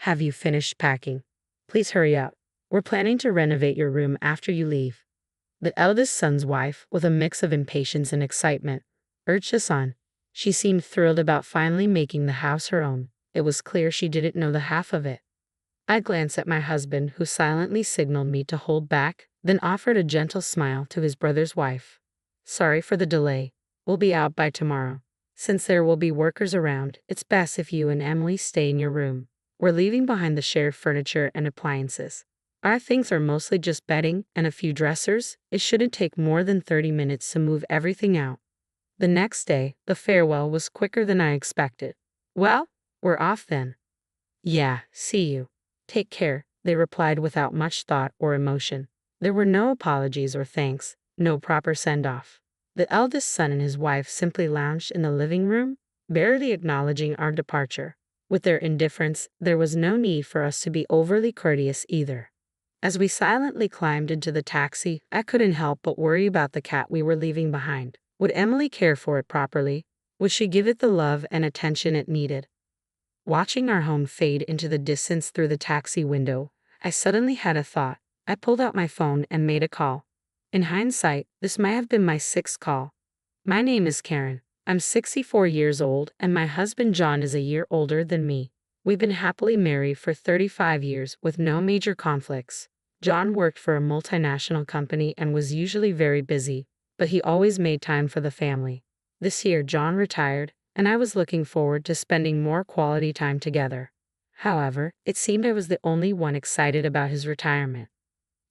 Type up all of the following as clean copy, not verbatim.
Have you finished packing? Please hurry up. We're planning to renovate your room after you leave. The eldest son's wife, with a mix of impatience and excitement, urged us on. She seemed thrilled about finally making the house her own. It was clear she didn't know the half of it. I glanced at my husband, who silently signaled me to hold back, then offered a gentle smile to his brother's wife. Sorry for the delay. We'll be out by tomorrow. Since there will be workers around, it's best if you and Emily stay in your room. We're leaving behind the shared furniture and appliances. Our things are mostly just bedding and a few dressers. It shouldn't take more than 30 minutes to move everything out. The next day, the farewell was quicker than I expected. Well, we're off then. Yeah, see you. Take care, they replied without much thought or emotion. There were no apologies or thanks, no proper send-off. The eldest son and his wife simply lounged in the living room, barely acknowledging our departure. With their indifference, there was no need for us to be overly courteous either. As we silently climbed into the taxi, I couldn't help but worry about the cat we were leaving behind. Would Emily care for it properly? Would she give it the love and attention it needed? Watching our home fade into the distance through the taxi window, I suddenly had a thought. I pulled out my phone and made a call. In hindsight, this might have been my sixth call. My name is Karen. I'm 64 years old, and my husband John is a year older than me. We've been happily married for 35 years with no major conflicts. John worked for a multinational company and was usually very busy, but he always made time for the family. This year, John retired, and I was looking forward to spending more quality time together. However, it seemed I was the only one excited about his retirement.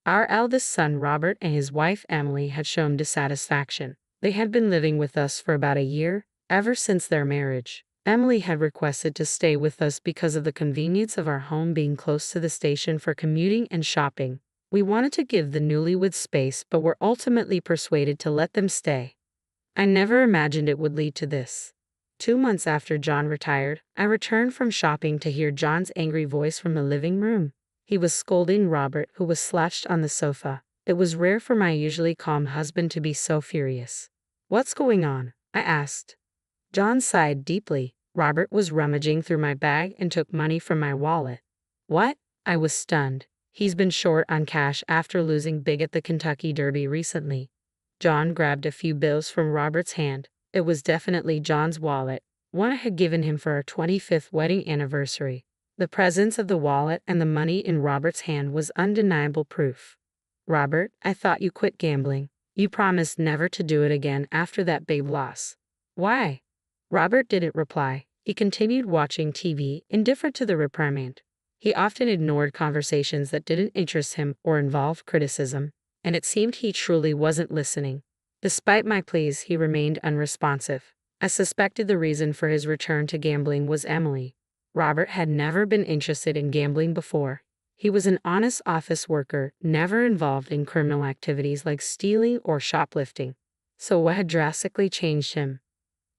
Our eldest son Robert and his wife Emily had shown dissatisfaction. They had been living with us for about a year, ever since their marriage. Emily had requested to stay with us because of the convenience of our home being close to the station for commuting and shopping. We wanted to give the newlyweds space, but were ultimately persuaded to let them stay. I never imagined it would lead to this. 2 months after John retired, I returned from shopping to hear John's angry voice from the living room. He was scolding Robert, who was slouched on the sofa. It was rare for my usually calm husband to be so furious. What's going on? I asked. John sighed deeply. Robert was rummaging through my bag and took money from my wallet. What? I was stunned. He's been short on cash after losing big at the Kentucky Derby recently. John grabbed a few bills from Robert's hand. It was definitely John's wallet, one I had given him for our 25th wedding anniversary. The presence of the wallet and the money in Robert's hand was undeniable proof. Robert, I thought you quit gambling. You promised never to do it again after that big loss. Why? Robert didn't reply. He continued watching TV, indifferent to the reprimand. He often ignored conversations that didn't interest him or involve criticism, and it seemed he truly wasn't listening. Despite my pleas, he remained unresponsive. I suspected the reason for his return to gambling was Emily. Robert had never been interested in gambling before. He was an honest office worker, never involved in criminal activities like stealing or shoplifting. So what had drastically changed him?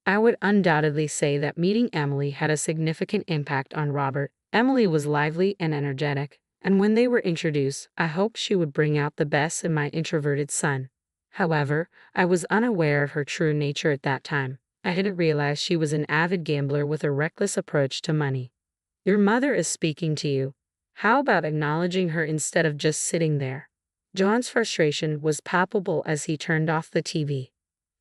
I would undoubtedly say that meeting Emily had a significant impact on Robert. Emily was lively and energetic, and when they were introduced, I hoped she would bring out the best in my introverted son. However, I was unaware of her true nature at that time. I didn't realize she was an avid gambler with a reckless approach to money. Your mother is speaking to you. How about acknowledging her instead of just sitting there? John's frustration was palpable as he turned off the TV.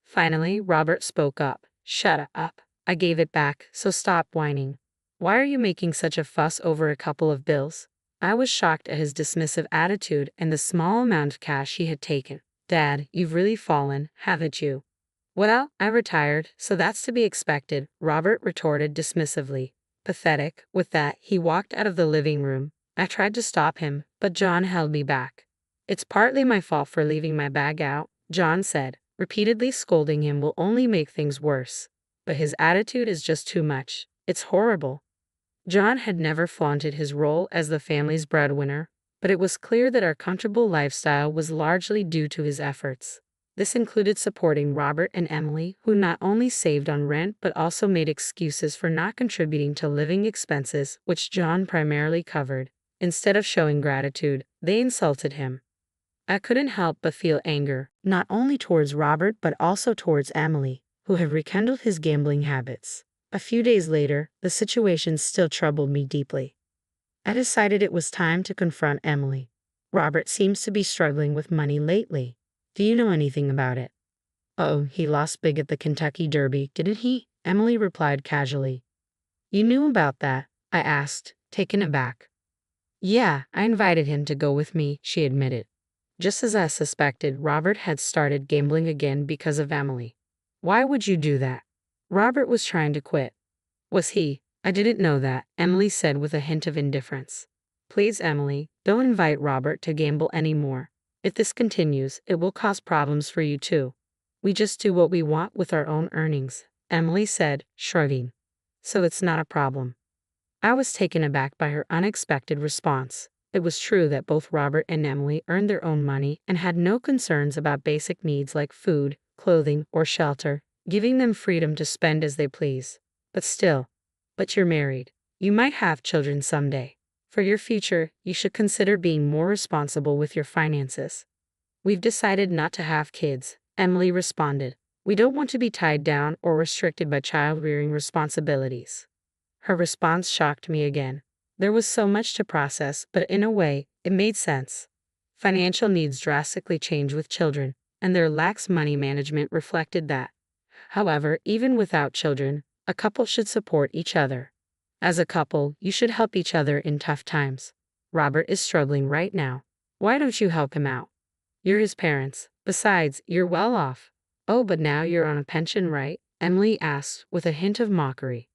Finally, Robert spoke up. Shut up. I gave it back, so stop whining. Why are you making such a fuss over a couple of bills? I was shocked at his dismissive attitude and the small amount of cash he had taken. Dad, you've really fallen, haven't you? Well, I retired, so that's to be expected, Robert retorted dismissively. Pathetic. With that, he walked out of the living room. I tried to stop him, but John held me back. It's partly my fault for leaving my bag out, John said. Repeatedly scolding him will only make things worse. But his attitude is just too much. It's horrible. John had never flaunted his role as the family's breadwinner, but it was clear that our comfortable lifestyle was largely due to his efforts. This included supporting Robert and Emily, who not only saved on rent but also made excuses for not contributing to living expenses, which John primarily covered. Instead of showing gratitude, they insulted him. I couldn't help but feel anger, not only towards Robert but also towards Emily, who had rekindled his gambling habits. A few days later, the situation still troubled me deeply. I decided it was time to confront Emily. Robert seems to be struggling with money lately. Do you know anything about it? Oh, he lost big at the Kentucky Derby, didn't he? Emily replied casually. You knew about that? I asked, taken aback. Yeah, I invited him to go with me, she admitted. Just as I suspected, Robert had started gambling again because of Emily. Why would you do that? Robert was trying to quit. Was he? I didn't know that, Emily said with a hint of indifference. Please, Emily, don't invite Robert to gamble anymore. If this continues, it will cause problems for you too. We just do what we want with our own earnings, Emily said, shrugging. So it's not a problem. I was taken aback by her unexpected response. It was true that both Robert and Emily earned their own money and had no concerns about basic needs like food, clothing, or shelter, giving them freedom to spend as they please. But you're married. You might have children someday. For your future, you should consider being more responsible with your finances. We've decided not to have kids, Emily responded. We don't want to be tied down or restricted by child-rearing responsibilities. Her response shocked me again. There was so much to process, but in a way, it made sense. Financial needs drastically change with children, and their lax money management reflected that. However, even without children, a couple should support each other. As a couple, you should help each other in tough times. Robert is struggling right now. Why don't you help him out? You're his parents. Besides, you're well off. Oh, but now you're on a pension, right? Emily asked with a hint of mockery.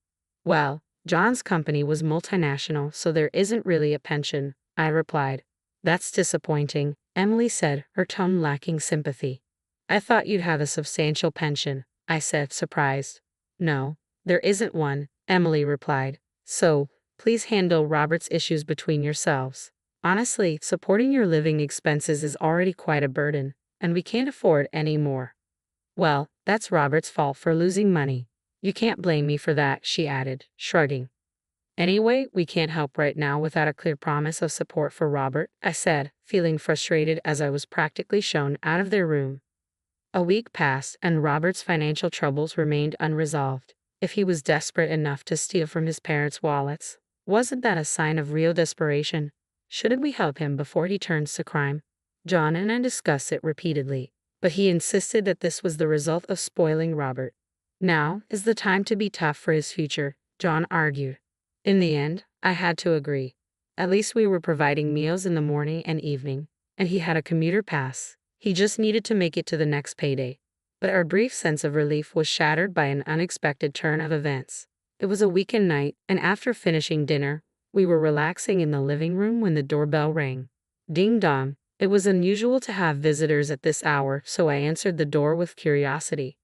Well, John's company was multinational, so there isn't really a pension, I replied. That's disappointing, Emily said, her tone lacking sympathy. I thought you'd have a substantial pension, I said, surprised. No, there isn't one, Emily replied. So, please handle Robert's issues between yourselves. Honestly, supporting your living expenses is already quite a burden, and we can't afford any more. Well, that's Robert's fault for losing money. You can't blame me for that, she added, shrugging. Anyway, we can't help right now without a clear promise of support for Robert, I said, feeling frustrated as I was practically shown out of their room. A week passed, and Robert's financial troubles remained unresolved. If he was desperate enough to steal from his parents' wallets, wasn't that a sign of real desperation? Shouldn't we help him before he turns to crime? John and I discussed it repeatedly, but he insisted that this was the result of spoiling Robert. Now is the time to be tough for his future, John argued. In the end, I had to agree. At least we were providing meals in the morning and evening, and he had a commuter pass. He just needed to make it to the next payday. But our brief sense of relief was shattered by an unexpected turn of events. It was a weekend night, and after finishing dinner, we were relaxing in the living room when the doorbell rang. Ding dong. It was unusual to have visitors at this hour, so I answered the door with curiosity.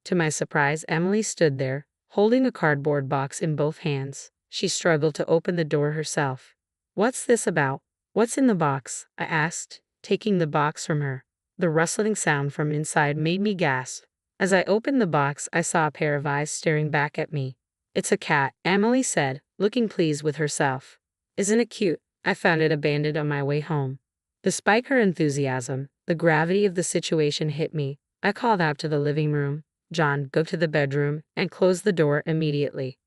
To my surprise, Emily stood there, holding a cardboard box in both hands. She struggled to open the door herself. What's this about? What's in the box? I asked, taking the box from her. The rustling sound from inside made me gasp. As I opened the box, I saw a pair of eyes staring back at me. It's a cat, Emily said, looking pleased with herself. Isn't it cute? I found it abandoned on my way home. Despite her enthusiasm, the gravity of the situation hit me. I called out to the living room, John, go to the bedroom, and close the door immediately.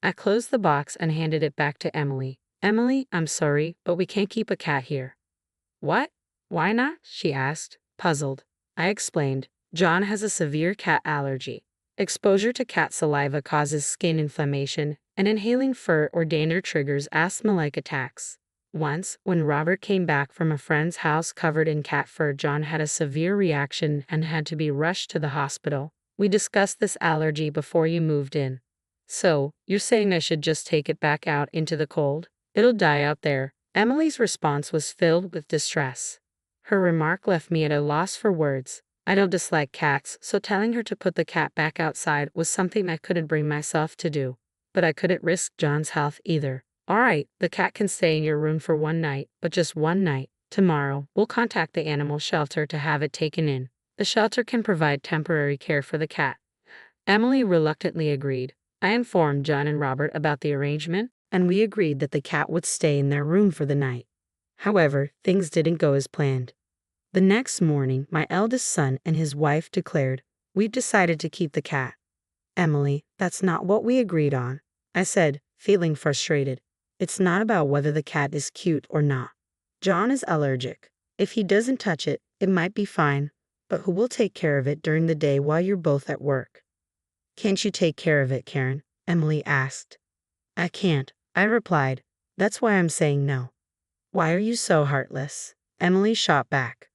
I closed the box and handed it back to Emily. Emily, I'm sorry, but we can't keep a cat here. What? Why not? She asked, puzzled. I explained. John has a severe cat allergy. Exposure to cat saliva causes skin inflammation, and inhaling fur or dander triggers asthma-like attacks. Once, when Robert came back from a friend's house covered in cat fur, John had a severe reaction and had to be rushed to the hospital. We discussed this allergy before you moved in. So, you're saying I should just take it back out into the cold? It'll die out there. Emily's response was filled with distress. Her remark left me at a loss for words. I don't dislike cats, so telling her to put the cat back outside was something I couldn't bring myself to do. But I couldn't risk John's health either. All right, the cat can stay in your room for one night, but just one night. Tomorrow, we'll contact the animal shelter to have it taken in. The shelter can provide temporary care for the cat. Emily reluctantly agreed. I informed John and Robert about the arrangement, and we agreed that the cat would stay in their room for the night. However, things didn't go as planned. The next morning, my eldest son and his wife declared, "We've decided to keep the cat." Emily, that's not what we agreed on, I said, feeling frustrated. It's not about whether the cat is cute or not. John is allergic. If he doesn't touch it, it might be fine, but who will take care of it during the day while you're both at work? Can't you take care of it, Karen? Emily asked. I can't, I replied. That's why I'm saying no. Why are you so heartless? Emily shot back.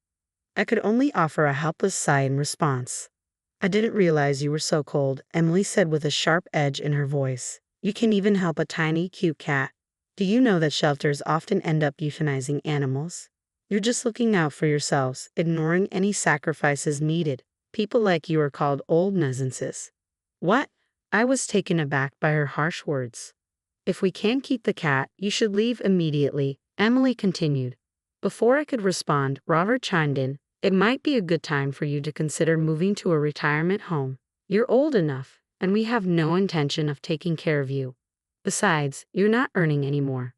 I could only offer a helpless sigh in response. I didn't realize you were so cold, Emily said with a sharp edge in her voice. You can even help a tiny, cute cat. Do you know that shelters often end up euthanizing animals? You're just looking out for yourselves, ignoring any sacrifices needed. People like you are called old nuisances. What? I was taken aback by her harsh words. If we can't keep the cat, you should leave immediately, Emily continued. Before I could respond, Robert chimed in. It might be a good time for you to consider moving to a retirement home. You're old enough, and we have no intention of taking care of you. Besides, you're not earning anymore.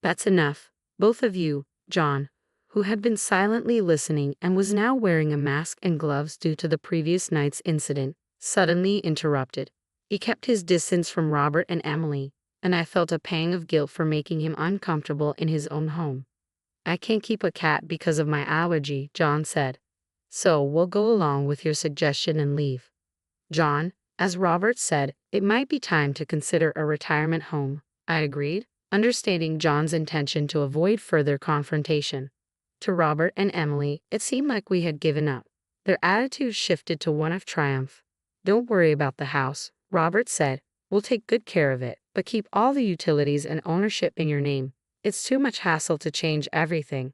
That's enough. Both of you, John, who had been silently listening and was now wearing a mask and gloves due to the previous night's incident, suddenly interrupted. He kept his distance from Robert and Emily, and I felt a pang of guilt for making him uncomfortable in his own home. I can't keep a cat because of my allergy, John said. So we'll go along with your suggestion and leave. John, as Robert said, it might be time to consider a retirement home. I agreed, understanding John's intention to avoid further confrontation. To Robert and Emily, it seemed like we had given up. Their attitude shifted to one of triumph. Don't worry about the house, Robert said. We'll take good care of it, but keep all the utilities and ownership in your name. It's too much hassle to change everything.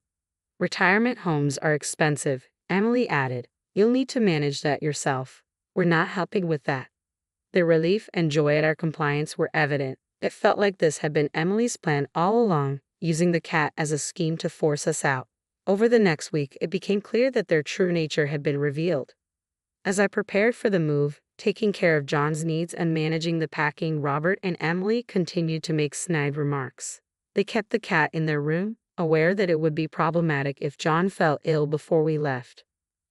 Retirement homes are expensive, Emily added. You'll need to manage that yourself. We're not helping with that. Their relief and joy at our compliance were evident. It felt like this had been Emily's plan all along, using the cat as a scheme to force us out. Over the next week, it became clear that their true nature had been revealed. As I prepared for the move, taking care of John's needs and managing the packing, Robert and Emily continued to make snide remarks. They kept the cat in their room, aware that it would be problematic if John fell ill before we left.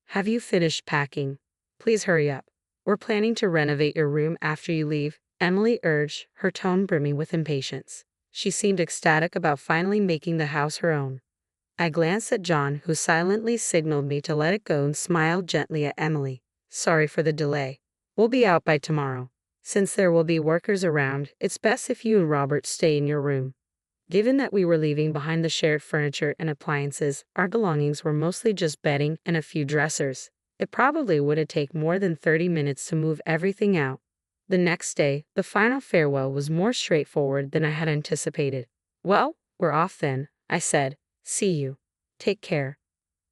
Have you finished packing? Please hurry up. We're planning to renovate your room after you leave, Emily urged, her tone brimming with impatience. She seemed ecstatic about finally making the house her own. I glanced at John, who silently signaled me to let it go, and smiled gently at Emily. Sorry for the delay. We'll be out by tomorrow. Since there will be workers around, it's best if you and Robert stay in your room. Given that we were leaving behind the shared furniture and appliances, our belongings were mostly just bedding and a few dressers. It probably would take more than 30 minutes to move everything out. The next day, the final farewell was more straightforward than I had anticipated. Well, we're off then, I said. See you. Take care.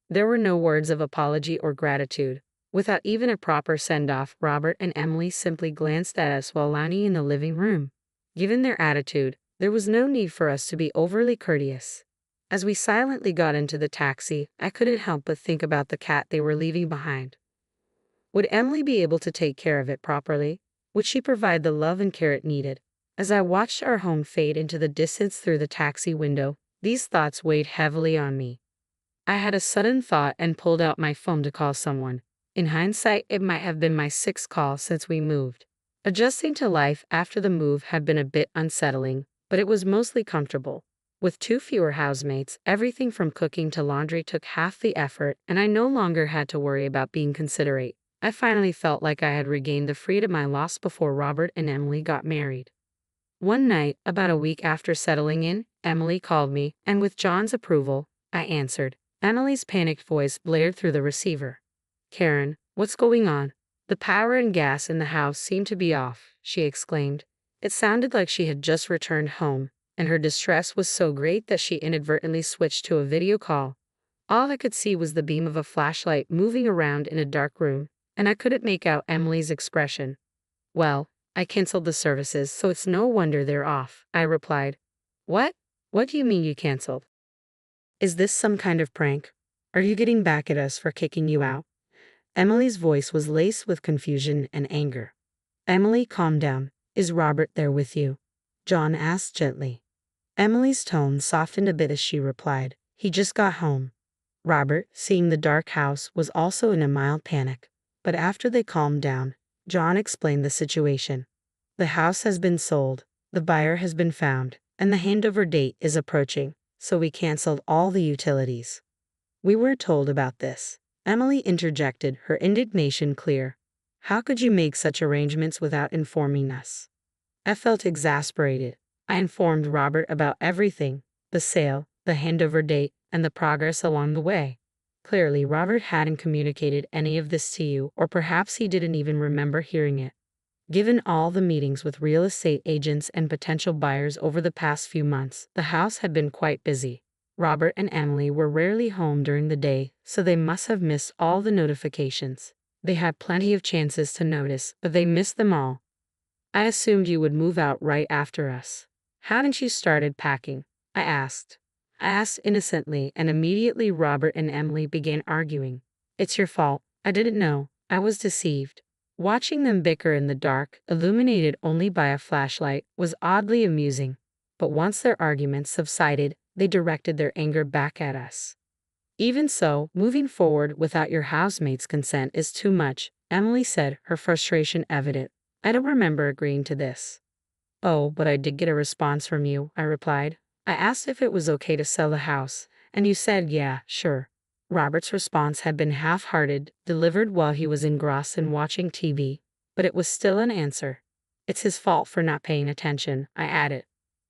There were no words of apology or gratitude. Without even a proper send-off, Robert and Emily simply glanced at us while lounging in the living room. Given their attitude, there was no need for us to be overly courteous. As we silently got into the taxi, I couldn't help but think about the cat they were leaving behind. Would Emily be able to take care of it properly? Would she provide the love and care it needed? As I watched our home fade into the distance through the taxi window, these thoughts weighed heavily on me. I had a sudden thought and pulled out my phone to call someone. In hindsight, it might have been my 6th call since we moved. Adjusting to life after the move had been a bit unsettling, but it was mostly comfortable. With 2 fewer housemates, everything from cooking to laundry took half the effort, and I no longer had to worry about being considerate. I finally felt like I had regained the freedom I lost before Robert and Emily got married. One night, about a week after settling in, Emily called me, and with John's approval, I answered. Emily's panicked voice blared through the receiver. Karen, what's going on? The power and gas in the house seem to be off, she exclaimed. It sounded like she had just returned home, and her distress was so great that she inadvertently switched to a video call. All I could see was the beam of a flashlight moving around in a dark room, and I couldn't make out Emily's expression. Well, I canceled the services, so it's no wonder they're off, I replied. What? What do you mean you canceled? Is this some kind of prank? Are you getting back at us for kicking you out? Emily's voice was laced with confusion and anger. Emily, calm down. Is Robert there with you? John asked gently. Emily's tone softened a bit as she replied. He just got home. Robert, seeing the dark house, was also in a mild panic. But after they calmed down, John explained the situation. The house has been sold. The buyer has been found, and the handover date is approaching, so we canceled all the utilities. We were told about this. Emily interjected, her indignation clear. How could you make such arrangements without informing us? I felt exasperated. I informed Robert about everything, the sale, the handover date, and the progress along the way. Clearly, Robert hadn't communicated any of this to you, or perhaps he didn't even remember hearing it. Given all the meetings with real estate agents and potential buyers over the past few months, the house had been quite busy. Robert and Emily were rarely home during the day, so they must have missed all the notifications. They had plenty of chances to notice, but they missed them all. I assumed you would move out right after us. Hadn't you started packing? I asked. I asked innocently, and immediately Robert and Emily began arguing. It's your fault. I didn't know. I was deceived. Watching them bicker in the dark, illuminated only by a flashlight, was oddly amusing. But once their arguments subsided, they directed their anger back at us. Even so, moving forward without your housemate's consent is too much, Emily said, her frustration evident. I don't remember agreeing to this. Oh, but I did get a response from you, I replied. I asked if it was okay to sell the house, and you said yeah, sure. Robert's response had been half-hearted, delivered while he was engrossed in watching TV, but it was still an answer. It's his fault for not paying attention, I added.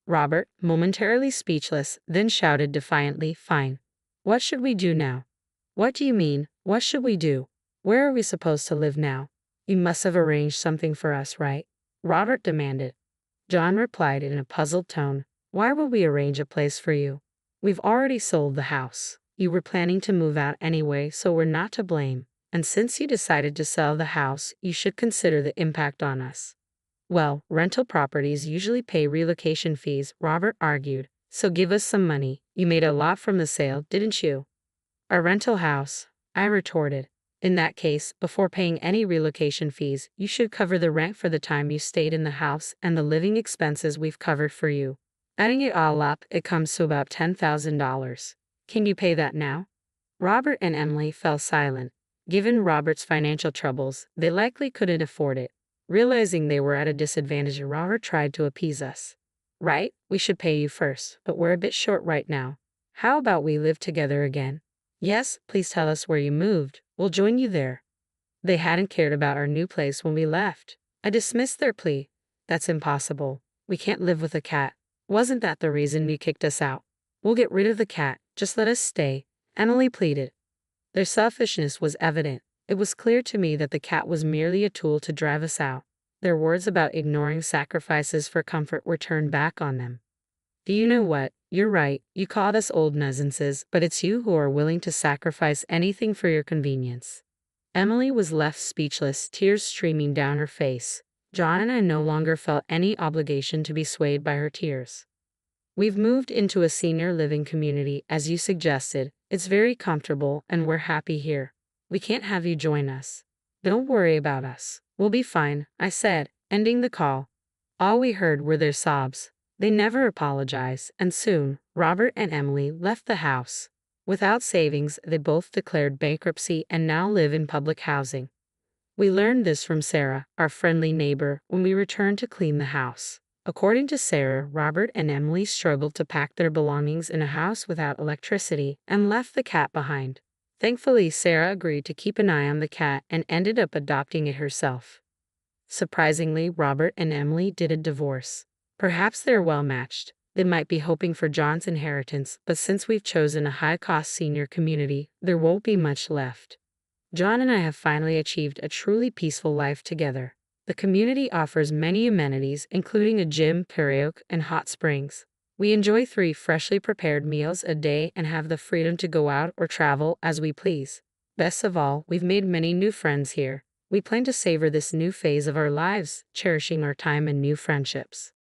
Robert, momentarily speechless, then shouted defiantly, fine. What should we do now? What do you mean, what should we do? Where are we supposed to live now? You must have arranged something for us, right? Robert demanded. John replied in a puzzled tone, why would we arrange a place for you? We've already sold the house. You were planning to move out anyway, so we're not to blame. And since you decided to sell the house, you should consider the impact on us. Well, rental properties usually pay relocation fees, Robert argued, so give us some money. You made a lot from the sale, didn't you? A rental house, I retorted. In that case, before paying any relocation fees, you should cover the rent for the time you stayed in the house and the living expenses we've covered for you. Adding it all up, it comes to about $10,000. Can you pay that now? Robert and Emily fell silent. Given Robert's financial troubles, they likely couldn't afford it. Realizing they were at a disadvantage, Robert tried to appease us. Right, we should pay you first, but we're a bit short right now. How about we live together again? Yes, please tell us where you moved. We'll join you there. They hadn't cared about our new place when we left. I dismissed their plea. That's impossible. We can't live with a cat. Wasn't that the reason you kicked us out? We'll get rid of the cat. Just let us stay, Emily pleaded. Their selfishness was evident. It was clear to me that the cat was merely a tool to drive us out. Their words about ignoring sacrifices for comfort were turned back on them. Do you know what? You're right. You called us old nuisances, but it's you who are willing to sacrifice anything for your convenience. Emily was left speechless, tears streaming down her face. John and I no longer felt any obligation to be swayed by her tears. We've moved into a senior living community, as you suggested. It's very comfortable, and we're happy here. We can't have you join us. Don't worry about us. We'll be fine, I said, ending the call. All we heard were their sobs. They never apologized, and soon, Robert and Emily left the house. Without savings, they both declared bankruptcy and now live in public housing. We learned this from Sarah, our friendly neighbor, when we returned to clean the house. According to Sarah, Robert and Emily struggled to pack their belongings in a house without electricity and left the cat behind. Thankfully, Sarah agreed to keep an eye on the cat and ended up adopting it herself. Surprisingly, Robert and Emily didn't divorce. Perhaps they're well matched. They might be hoping for John's inheritance, but since we've chosen a high-cost senior community, there won't be much left. John and I have finally achieved a truly peaceful life together. The community offers many amenities, including a gym, karaoke, and hot springs. We enjoy 3 freshly prepared meals a day and have the freedom to go out or travel as we please. Best of all, we've made many new friends here. We plan to savor this new phase of our lives, cherishing our time and new friendships.